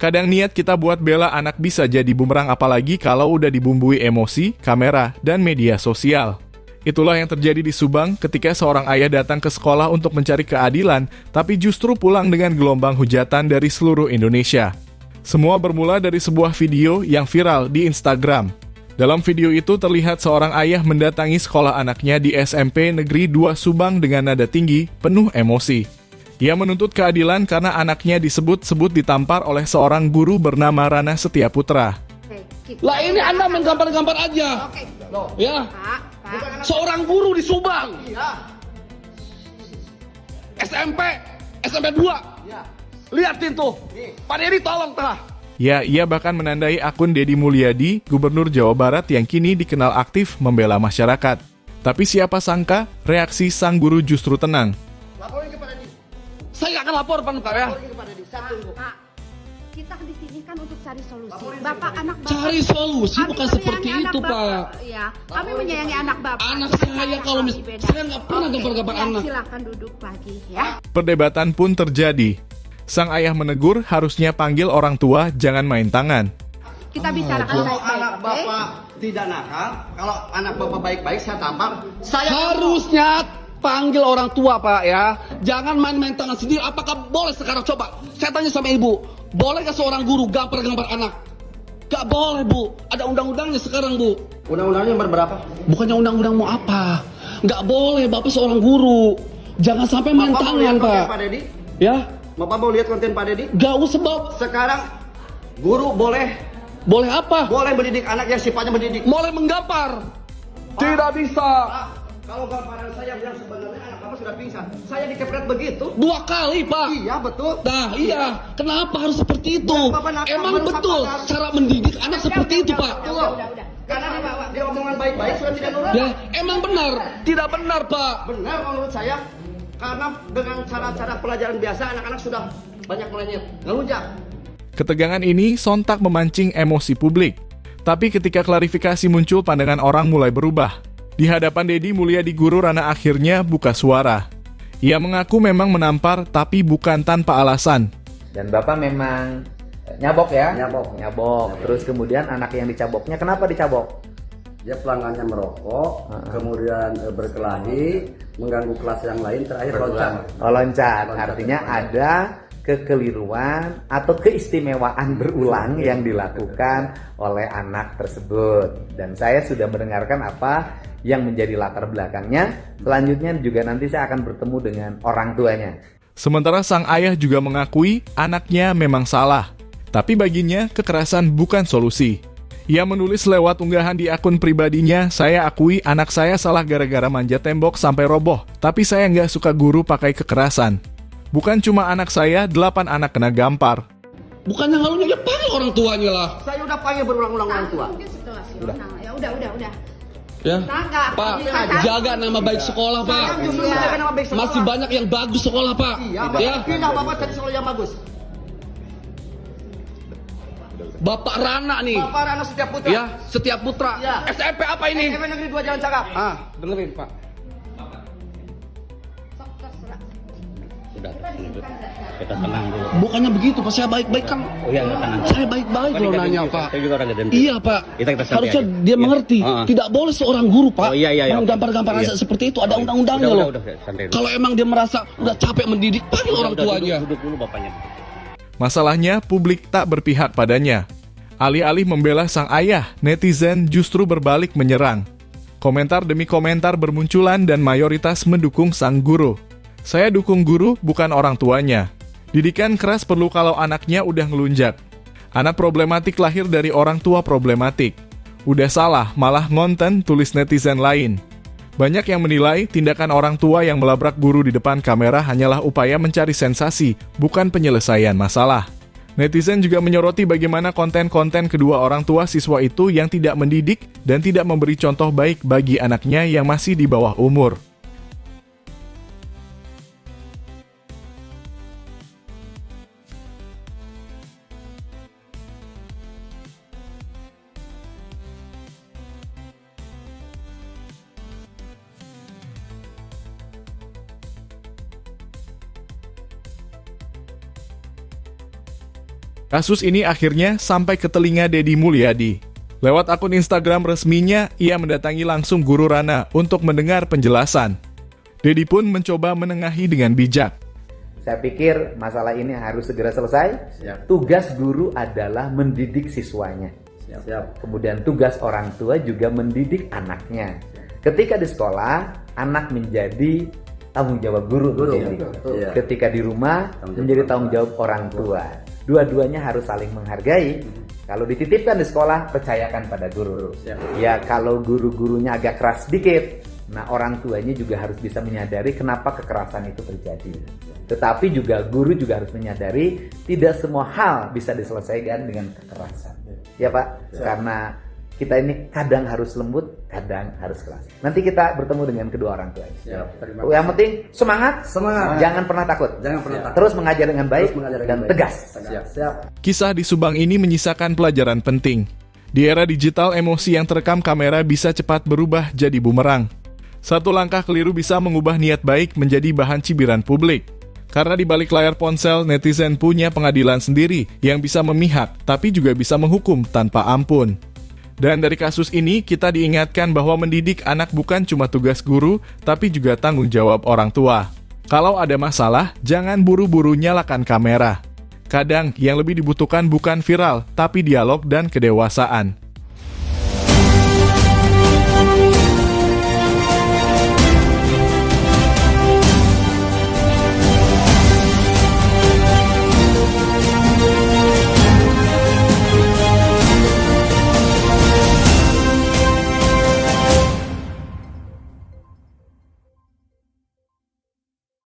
Kadang niat kita buat bela anak bisa jadi bumerang apalagi kalau udah dibumbui emosi, kamera, dan media sosial. Itulah yang terjadi di Subang ketika seorang ayah datang ke sekolah untuk mencari keadilan, tapi justru pulang dengan gelombang hujatan dari seluruh Indonesia. Semua bermula dari sebuah video yang viral di Instagram. Dalam video itu terlihat seorang ayah mendatangi sekolah anaknya di SMP Negeri 2 Subang dengan nada tinggi, penuh emosi. Ia menuntut keadilan karena anaknya disebut-sebut ditampar oleh seorang guru bernama Rana Setiaputra. Lah ini Anda main gambar-gambar aja. Ya. Seorang guru di Subang. SMP 2. Liatin tuh. Pak Dedi tolong tengah. Ya, ia bahkan menandai akun Deddy Mulyadi, Gubernur Jawa Barat yang kini dikenal aktif membela masyarakat. Tapi siapa sangka, reaksi sang guru justru tenang. Laporin kepada Dedi. Saya akan lapor Pak ya. Laporin kepada Dedi. Saya tunggu. Pak, kita di sini kan untuk cari solusi. Bapak anak Bapak. Cari solusi Kami bukan seperti menyayangi itu, anak Pak. Bapak. Ya, kami menyayangi anak Bapak. Anak saya kalau saya nggak pernah gambar-gambar anak. Silakan duduk lagi ya. Perdebatan pun terjadi. Sang ayah menegur harusnya panggil orang tua, jangan main tangan. Kita bicarakan Kalau baik-baik. anak oke? bapak tidak nakal, kalau anak bapak baik-baik saya tampar. Saya Harusnya panggil orang tua Pak ya. Jangan main-main tangan sendiri. Apakah boleh sekarang coba? Saya tanya sama ibu. Boleh nggak seorang guru gambar-gambar anak? Gak boleh Bu. Ada undang-undangnya sekarang Bu. Undang-undangnya nomor berapa? Bukannya undang-undang mau apa? Gak boleh Bapak seorang guru. Jangan sampai main Bapak mau tangan lihat Pak. konten Pak Dedi? Ya. Bapak mau lihat konten Pak Dedi? Gak usah Bapak. Sekarang guru boleh Apa? mendidik anak yang sifatnya mendidik. Boleh menggampar. Tidak bisa. Pak, kalau gambaran saya yang sebenarnya anak bapak sudah pingsan, saya dikepret begitu. 2 kali Pak. Iya betul. Nah iya. Kenapa harus seperti itu? Ya, Bapak nakal, Emang merusak betul pasar. cara mendidik anak seperti itu Pak. Betul. Karena dia omongan baik-baik sudah tidak nurut. Ya, emang benar. Tidak benar Pak. Benar menurut saya. Karena dengan cara-cara pelajaran biasa anak-anak sudah banyak melenyap, ngelunjak. Ketegangan ini sontak memancing emosi publik. Tapi ketika klarifikasi muncul, pandangan orang mulai berubah. Di hadapan Deddy Mulyadi, guru Rana akhirnya buka suara. Ia mengaku memang menampar, tapi bukan tanpa alasan. Dan Bapak memang nyabok ya? Nyabok. Terus kemudian anak yang dicaboknya, kenapa dicabok? Dia pelanggannya merokok, kemudian berkelahi, mengganggu kelas yang lain, terakhir loncat. Loncat, artinya ada kekeliruan atau keistimewaan berulang yang dilakukan oleh anak tersebut. Dan saya sudah mendengarkan apa yang menjadi latar belakangnya. Selanjutnya juga nanti saya akan bertemu dengan orang tuanya. Sementara sang ayah juga mengakui anaknya memang salah. Tapi baginya kekerasan bukan solusi. Ia menulis lewat unggahan di akun pribadinya, "Saya akui anak saya salah gara-gara manjat tembok sampai roboh. Tapi saya nggak suka guru pakai kekerasan. Bukan cuma anak saya, 8 anak kena gampar." Bukannya ngalunya ya panggil orang tuanya lah. Saya udah panggil berulang-ulang orang tua. Mungkin situasional. Ya udah. Ya. Enggak, Pak, bisa cari. jaga nama baik sekolah Pak. Saya justru menjaga nama baik sekolah. Masih banyak yang bagus sekolah Pak. Iya, Ya. pindah bapak cari sekolah yang bagus. Bapak Rana nih. Bapak Rana Setiaputra. Ya, Setiaputra. Ya. SMP apa ini? SMP Negeri 2 Jalan Cakap. Dengerin Pak. Kita tenang dulu. Bukannya begitu Pak, saya baik-baik kan. Oh iya, tenang. Saya baik-baik loh nanya Pak. Kita juga orang gede. Iya Pak. Kita santai Harusnya aja. dia Iya. mengerti. Heeh. Tidak boleh seorang guru Pak. Oh, iya. Menggambar-gambar Iya. anak seperti itu. Ada undang-undangnya loh. Udah, santai dulu. Kalau emang dia merasa udah capek mendidik, panggil orang tuanya. Duduk dulu bapaknya. Masalahnya, publik tak berpihak padanya. Alih-alih membela sang ayah, netizen justru berbalik menyerang. Komentar demi komentar bermunculan dan mayoritas mendukung sang guru. "Saya dukung guru, bukan orang tuanya. Didikan keras perlu kalau anaknya udah ngelunjak. Anak problematik lahir dari orang tua problematik. Udah salah, malah ngonten," tulis netizen lain. Banyak yang menilai tindakan orang tua yang melabrak guru di depan kamera hanyalah upaya mencari sensasi, bukan penyelesaian masalah. Netizen juga menyoroti bagaimana konten-konten kedua orang tua siswa itu yang tidak mendidik dan tidak memberi contoh baik bagi anaknya yang masih di bawah umur. Kasus ini akhirnya sampai ke telinga Deddy Mulyadi. Lewat akun Instagram resminya, ia mendatangi langsung Guru Rana untuk mendengar penjelasan. Deddy pun mencoba menengahi dengan bijak. Saya pikir masalah ini harus segera selesai. Tugas guru adalah mendidik siswanya. Kemudian tugas orang tua juga mendidik anaknya. Ketika di sekolah, anak menjadi tanggung jawab guru. Ketika di rumah, menjadi tanggung jawab orang tua. Dua-duanya harus saling menghargai. Kalau dititipkan di sekolah, percayakan pada guru. Ya, kalau guru-gurunya agak keras sedikit, nah orang tuanya juga harus bisa menyadari kenapa kekerasan itu terjadi. Tetapi juga guru juga harus menyadari tidak semua hal bisa diselesaikan dengan kekerasan. Ya Pak, karena kita ini kadang harus lembut, kadang harus keras. Nanti kita bertemu dengan kedua orang tua. Yang penting semangat, jangan pernah takut. Terus mengajar dengan baik dan tegas. Kisah di Subang ini menyisakan pelajaran penting. Di era digital, emosi yang terekam kamera bisa cepat berubah jadi bumerang. Satu langkah keliru bisa mengubah niat baik menjadi bahan cibiran publik. Karena di balik layar ponsel, netizen punya pengadilan sendiri yang bisa memihak, tapi juga bisa menghukum tanpa ampun. Dan dari kasus ini, kita diingatkan bahwa mendidik anak bukan cuma tugas guru, tapi juga tanggung jawab orang tua. Kalau ada masalah, jangan buru-buru nyalakan kamera. Kadang yang lebih dibutuhkan bukan viral, tapi dialog dan kedewasaan.